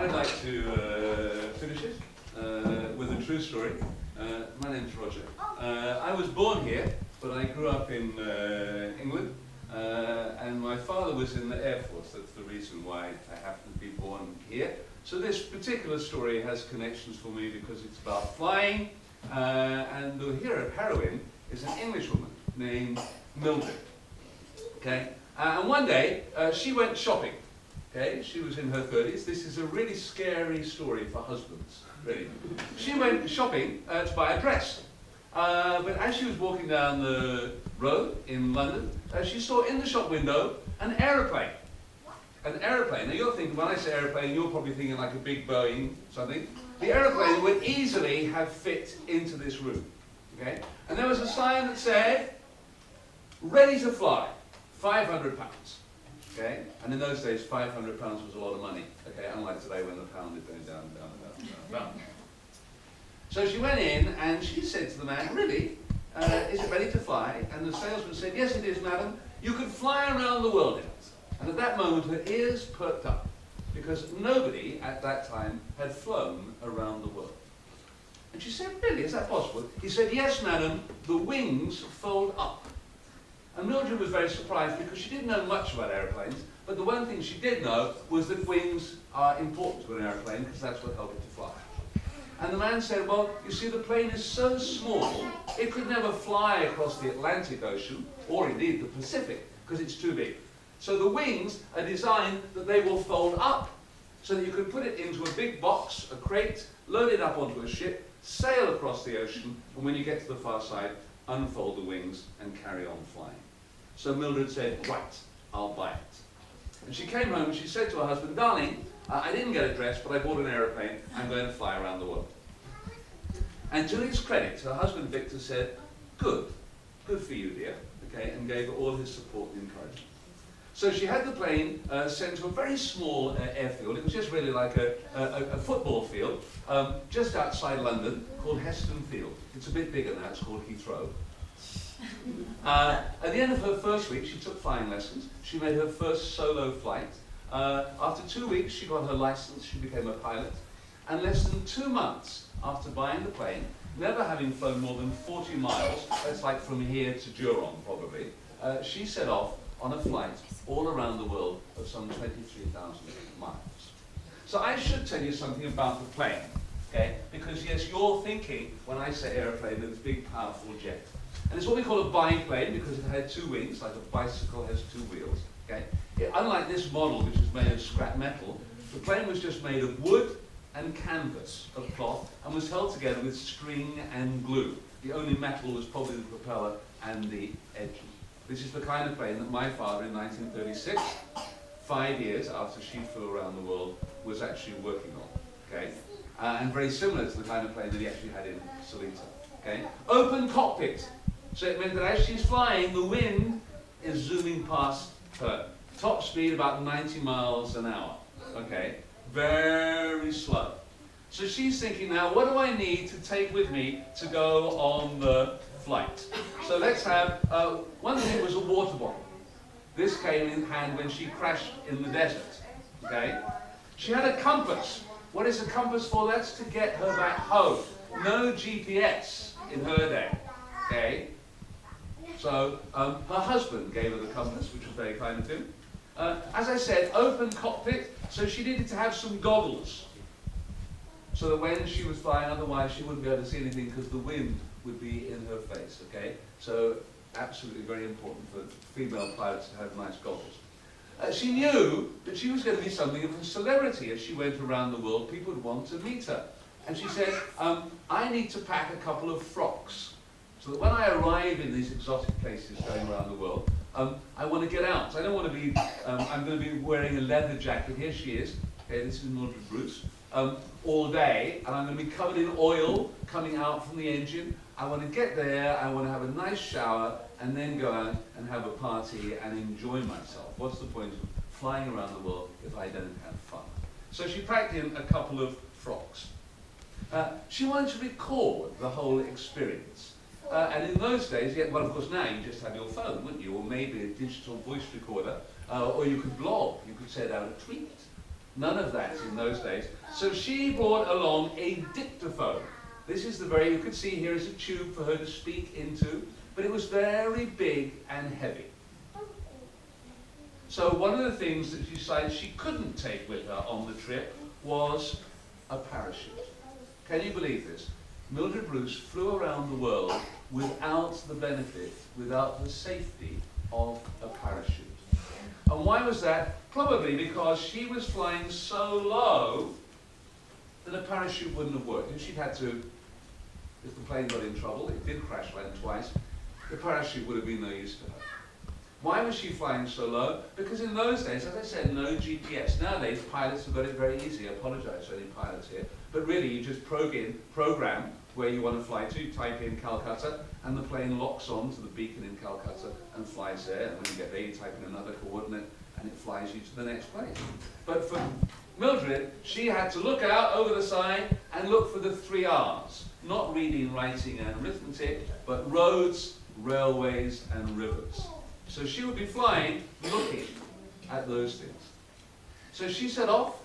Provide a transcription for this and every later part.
I'd like to finish it with a true story. My name's Roger. I was born here, but I grew up in England, and my father was in the Air Force. That's the reason why I happen to be born here. So this particular story has connections for me because it's about flying, and the heroine is an Englishwoman named Mildred. Okay, and one day she went shopping. Okay, she was in her 30s. This is a really scary story for husbands, really. She went shopping to buy a dress. But as she was walking down the road in London, she saw in the shop window an aeroplane. An aeroplane. Now you're thinking, when I say aeroplane, you're probably thinking like a big Boeing, something. The aeroplane would easily have fit into this room. Okay? And there was a sign that said, ready to fly, £500. Okay? And in those days, £500 was a lot of money. Okay? Unlike today when the pound is going down. So she went in and she said to the man, really, is it ready to fly? And the salesman said, yes it is, madam. You could fly around the world in it. And at that moment her ears perked up because nobody at that time had flown around the world. And she said, really, is that possible? He said, yes madam, the wings fold up. And Mildred was very surprised because she didn't know much about aeroplanes, but the one thing she did know was that wings are important to an aeroplane because that's what helps it to fly. And the man said, well, you see, the plane is so small, it could never fly across the Atlantic Ocean, or indeed the Pacific, because it's too big. So the wings are designed that they will fold up, so that you can put it into a big box, a crate, load it up onto a ship, sail across the ocean, and when you get to the far side, unfold the wings and carry on flying. So Mildred said, right, I'll buy it. And she came home and she said to her husband, darling, I didn't get a dress, but I bought an aeroplane. I'm going to fly around the world. And to his credit, her husband Victor said, good for you, dear, okay, and gave her all his support and encouragement. So she had the plane sent to a very small airfield. It was just really like a football field, just outside London, called Heston Field. It's a bit bigger now, it's called Heathrow. At the end of her first week, she took flying lessons. She made her first solo flight. After 2 weeks, she got her license. She became a pilot. And less than 2 months after buying the plane, never having flown more than 40 miles, that's like from here to Jurong probably, she set off on a flight all around the world of some 23,000 miles. So I should tell you something about the plane, okay? Because yes, you're thinking, when I say aeroplane, of this big, powerful jet. And it's what we call a biplane because it had 2 wings, like a bicycle has 2 wheels. Okay? Unlike this model, which is made of scrap metal, the plane was just made of wood and canvas, of cloth, and was held together with string and glue. The only metal was probably the propeller and the edges. This is the kind of plane that my father in 1936, 5 years after she flew around the world, was actually working on. Okay? And very similar to the kind of plane that he actually had in Salita. Okay? Open cockpit. So it meant that as she's flying, the wind is zooming past her. Top speed about 90 miles an hour. Okay? Very slow. So she's thinking now, what do I need to take with me to go on the flight? So let's have, one thing was a water bottle. This came in hand when she crashed in the desert. Okay? She had a compass. What is a compass for? That's to get her back home. No GPS in her day. Okay? So her husband gave her the compass, which was very kind of him. As I said, open cockpit, so she needed to have some goggles. So that when she was flying, otherwise she wouldn't be able to see anything because the wind would be in her face, okay? So absolutely very important for female pilots to have nice goggles. She knew that she was going to be something of a celebrity. As she went around the world, people would want to meet her. And she said, I need to pack a couple of frocks. So that when I arrive in these exotic places going around the world, I want to get out. So I don't want to be, I'm going to be wearing a leather jacket. Here she is. Okay, this is Mildred Bruce. All day, and I'm going to be covered in oil coming out from the engine. I want to get there, I want to have a nice shower, and then go out and have a party and enjoy myself. What's the point of flying around the world if I don't have fun? So she packed in a couple of frocks. She wanted to record the whole experience. And in those days, yeah, well, of course, now you just have your phone, wouldn't you? Or maybe a digital voice recorder, or you could blog, you could send out a tweet. None of that in those days. So she brought along a dictaphone. This is you could see here is a tube for her to speak into, but it was very big and heavy. So one of the things that she decided she couldn't take with her on the trip was a parachute. Can you believe this? Mildred Bruce flew around the world without the benefit, without the safety of a parachute. And why was that? Probably because she was flying so low that a parachute wouldn't have worked. And she'd had to, if the plane got in trouble, it did crash land twice, the parachute would have been no use to her. Why was she flying so low? Because in those days, as I said, no GPS. Nowadays, pilots have got it very easy. I apologize for any pilots here. But really, you just program where you want to fly to, type in Calcutta, and the plane locks on to the beacon in Calcutta and flies there. And when you get there, you type in another coordinate, and it flies you to the next place. But for Mildred, she had to look out over the side and look for the 3 R's. Not reading, writing, and arithmetic, but roads, railways, and rivers. So she would be flying, looking at those things. So she set off,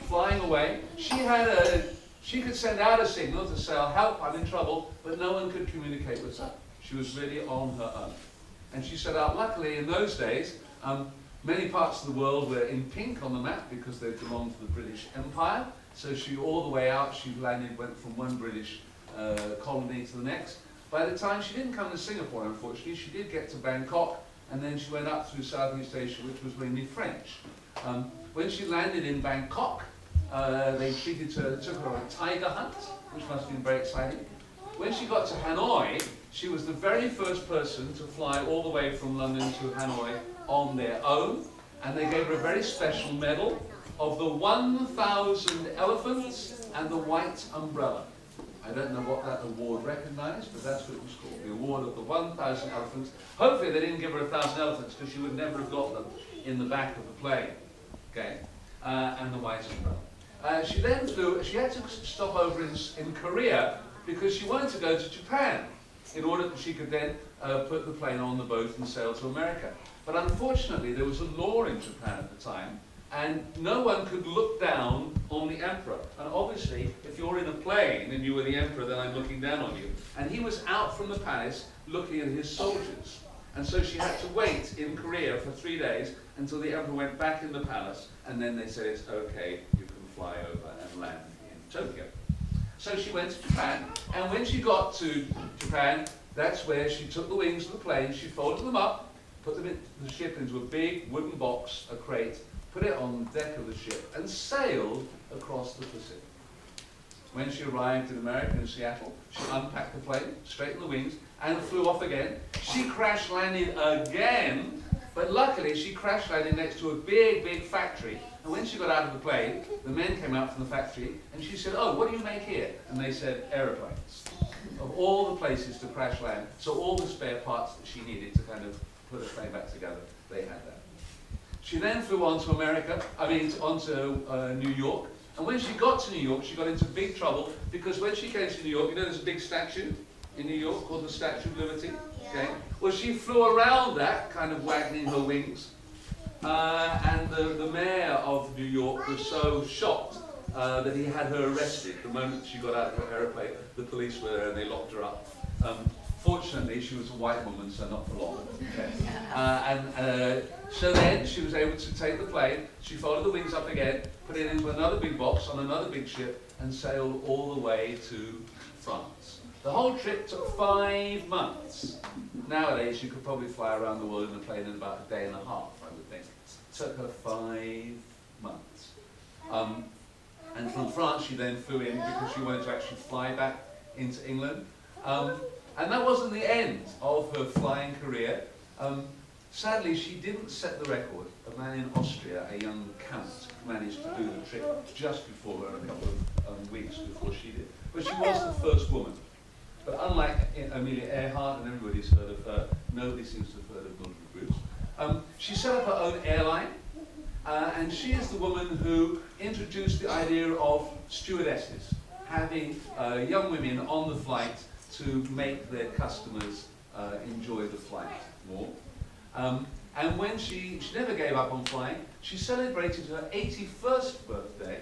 flying away. She could send out a signal to say, help, I'm in trouble, but no one could communicate with her. She was really on her own. And she set out, luckily in those days, many parts of the world were in pink on the map because they belonged to the British Empire. So she, all the way out, she went from one British colony to the next. By the time she didn't come to Singapore, unfortunately, she did get to Bangkok, and then she went up through Southeast Asia, which was mainly French. When she landed in Bangkok, they took her on a tiger hunt, which must have been very exciting. When she got to Hanoi, she was the very first person to fly all the way from London to Hanoi on their own, and they gave her a very special medal of the 1,000 elephants and the white umbrella. I don't know what that award recognized, but that's what it was called, the award of the 1,000 elephants. Hopefully they didn't give her 1,000 elephants, because she would never have got them in the back of the plane. Okay, and the white umbrella. She then flew, she had to stop over in Korea, because she wanted to go to Japan, in order that she could then put the plane on the boat and sail to America. But unfortunately, there was a law in Japan at the time, and no one could look down on the emperor. And obviously, if you're in a plane and you were the emperor, then I'm looking down on you. And he was out from the palace looking at his soldiers. And so she had to wait in Korea for 3 days until the emperor went back in the palace, and then they said, it's okay, you can fly over and land in Tokyo. So she went to Japan, and when she got to Japan, that's where she took the wings of the plane, she folded them up, put them in the ship into a big wooden box, a crate, put it on the deck of the ship, and sailed across the Pacific. When she arrived in America, in Seattle, she unpacked the plane, straightened the wings, and flew off again. She crash landed again, but luckily she crash landed next to a big, big factory. And when she got out of the plane, the men came out from the factory, and she said, oh, what do you make here? And they said, aeroplanes. Of all the places to crash land, so all the spare parts that she needed to kind of put the plane back together, they had that. She then flew on to onto New York. And when she got to New York, she got into big trouble, because when she came to New York, you know there's a big statue in New York called the Statue of Liberty? Okay. Well, she flew around that, kind of wagging her wings. And the mayor of New York was so shocked that he had her arrested. The moment she got out of her aeroplane, the police were there and they locked her up. Fortunately, she was a white woman, so not for long. Okay. So then she was able to take the plane, she folded the wings up again, put it into another big box on another big ship, and sailed all the way to France. The whole trip took 5 months. Nowadays, you could probably fly around the world in a plane in about a day and a half, I would think. It took her 5 months. And from France, she then flew in because she wanted to actually fly back into England. And that wasn't the end of her flying career. Sadly, she didn't set the record. A man in Austria, a young count, managed to do the trick just before her, a couple of weeks before she did. But she was the first woman. But unlike Amelia Earhart, and everybody's heard of her, nobody seems to have heard of Mildred Bruce. She set up her own airline, and she is the woman who introduced the idea of stewardesses, having young women on the flight to make their customers enjoy the flight more. And when she never gave up on flying, she celebrated her 81st birthday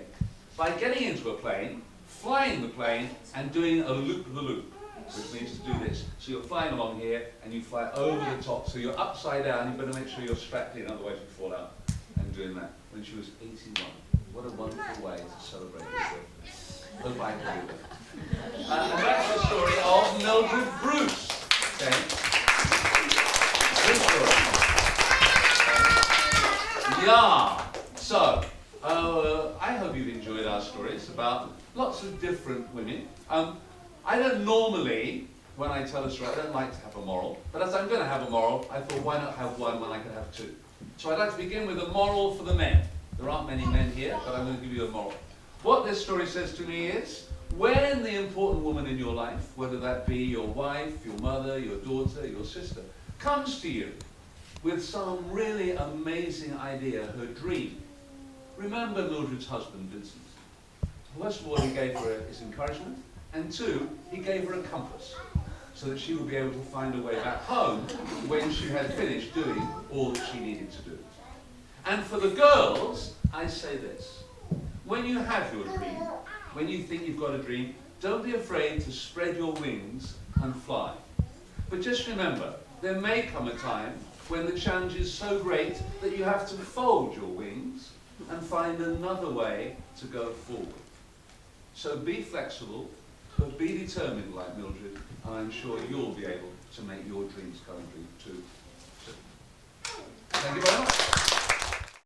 by getting into a plane, flying the plane, and doing a loop-the-loop, which means to do this. So you're flying along here, and you fly over the top, so you're upside down. You better make sure you're strapped in, otherwise you fall out. And doing that when she was 81. What a wonderful way to celebrate her birthday. Hope I can do that. And that's the story of Mildred Bruce. Okay? Good story. Yeah. So, I hope you've enjoyed our stories about lots of different women. I don't normally, when I tell a story, I don't like to have a moral. But as I'm going to have a moral, I thought, why not have one when I can have two? So I'd like to begin with a moral for the men. There aren't many men here, but I'm going to give you a moral. What this story says to me is, when the important woman in your life, whether that be your wife, your mother, your daughter, your sister, comes to you with some really amazing idea, her dream, remember Mildred's husband, Vincent. First of all, he gave her his encouragement, and two, he gave her a compass, so that she would be able to find a way back home when she had finished doing all that she needed to do. And for the girls, I say this. When you have your dream, when you think you've got a dream, don't be afraid to spread your wings and fly. But just remember, there may come a time when the challenge is so great that you have to fold your wings and find another way to go forward. So be flexible, but be determined like Mildred, and I'm sure you'll be able to make your dreams come true too. Thank you very much.